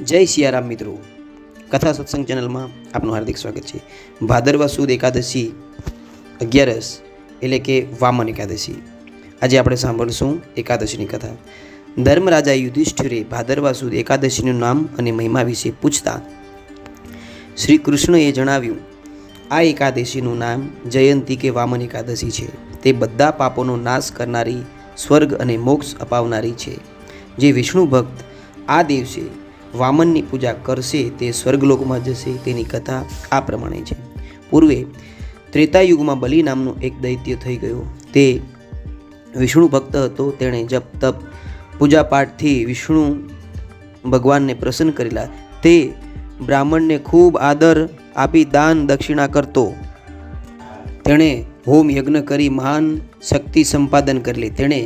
જય સિયારામ મિત્રો, કથા સત્સંગ ચેનલમાં આપનું હાર્દિક સ્વાગત છે। ભાદરવા સુદ એકાદશી 11 એટલે કે વામન એકાદશી। આજે આપણે સાંભળશું એકાદશીની કથા। ધર્મરાજા યુધિષ્ઠિરે ભાદરવા સુદ એકાદશીનું નામ અને મહિમા વિશે પૂછતા શ્રી કૃષ્ણએ જણાવ્યું, આ એકાદશીનું નામ જયંતી કે વામન એકાદશી છે। તે બધા પાપોનો નાશ કરનારી, સ્વર્ગ અને મોક્ષ અપાવનારી છે। જે વિષ્ણુ ભક્ત આ દિવસે વામનની પૂજા કરશે તે સ્વર્ગલોકમાં જશે। તેની કથા આ પ્રમાણે છે। પૂર્વે ત્રેતાયુગમાં બલિ નામનો એક દૈત્ય થઈ ગયો। તે વિષ્ણુ ભક્ત હતો। તેણે જપ તપ પૂજાપાઠથી વિષ્ણુ ભગવાનને પ્રસન્ન કરેલા। તે બ્રાહ્મણને ખૂબ આદર આપી દાન દક્ષિણા કરતો। તેણે હોમ યજ્ઞ કરી મહાન શક્તિ સંપાદન કરેલી। તેણે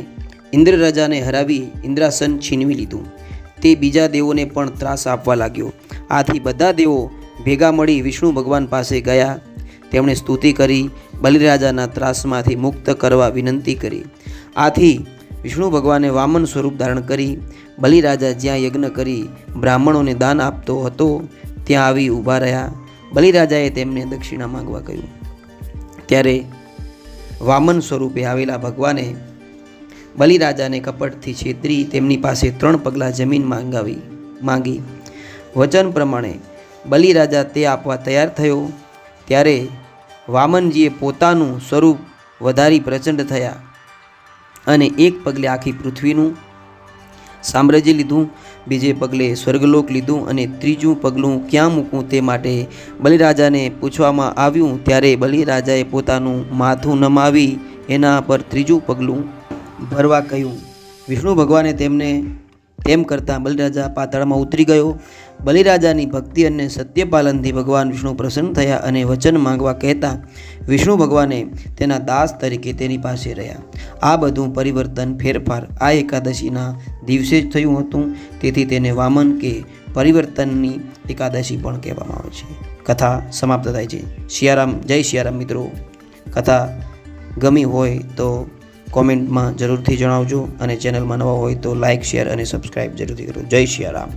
ઇન્દ્ર રાજાને હરાવી ઇન્દ્રાસન છીનવી લીધું। તે બીજા દેવોને પણ ત્રાસ આપવા લાગ્યો। આથી બધા દેવો ભેગા મળી વિષ્ણુ ભગવાન પાસે ગયા। તેમણે સ્તુતિ કરી બલિરાજાના ત્રાસમાંથી મુક્ત કરવા વિનંતી કરી। આથી વિષ્ણુ ભગવાને વામન સ્વરૂપ ધારણ કરી બલિરાજા જ્યાં યજ્ઞ કરી બ્રાહ્મણોને દાન આપતો હતો ત્યાં આવી ઊભા રહ્યા। બલિરાજાએ તેમને દક્ષિણા માંગવા કહ્યું। ત્યારે વામન સ્વરૂપે આવેલા ભગવાને બલિરાજાને કપટથી છેતરી તેમની પાસે 3 પગલાં જમીન માંગી। વચન પ્રમાણે બલિરાજા તે આપવા તૈયાર થયો। ત્યારે વામનજીએ પોતાનું સ્વરૂપ વધારી પ્રચંડ થયા અને એક પગલે આખી પૃથ્વીનું સામ્રાજ્ય લીધું, બીજે પગલે સ્વર્ગલોક લીધું અને ત્રીજું પગલું ક્યાં મૂકવું તે માટે બલિરાજાને પૂછવામાં આવ્યું। ત્યારે બલિરાજાએ પોતાનું માથું નમાવી એના પર ત્રીજું પગલું ભરવા કહ્યું। વિષ્ણુ ભગવાને તેમને તેમ કરતાં બલિરાજા પાતાળમાં ઉતરી ગયો। બલિરાજાની ભક્તિ અને સત્યપાલનથી ભગવાન વિષ્ણુ પ્રસન્ન થયા અને વચન માંગવા કહેતા વિષ્ણુ ભગવાને તેના દાસ તરીકે તેની પાસે રહ્યા। આ બધું પરિવર્તન ફેરફાર આ એકાદશીના દિવસે જ થયું હતું। તેથી તેને વામન કે પરિવર્તનની એકાદશી પણ કહેવામાં આવે છે। કથા સમાપ્ત થાય છે। સિયારામ, જય સિયારામ મિત્રો। કથા ગમી હોય તો કોમેન્ટમાં જરૂરથી જણાવજો અને ચેનલમાં નવા હોય તો લાઇક, શેર અને સબસ્ક્રાઈબ જરૂરથી કરો। જય સિયારામ।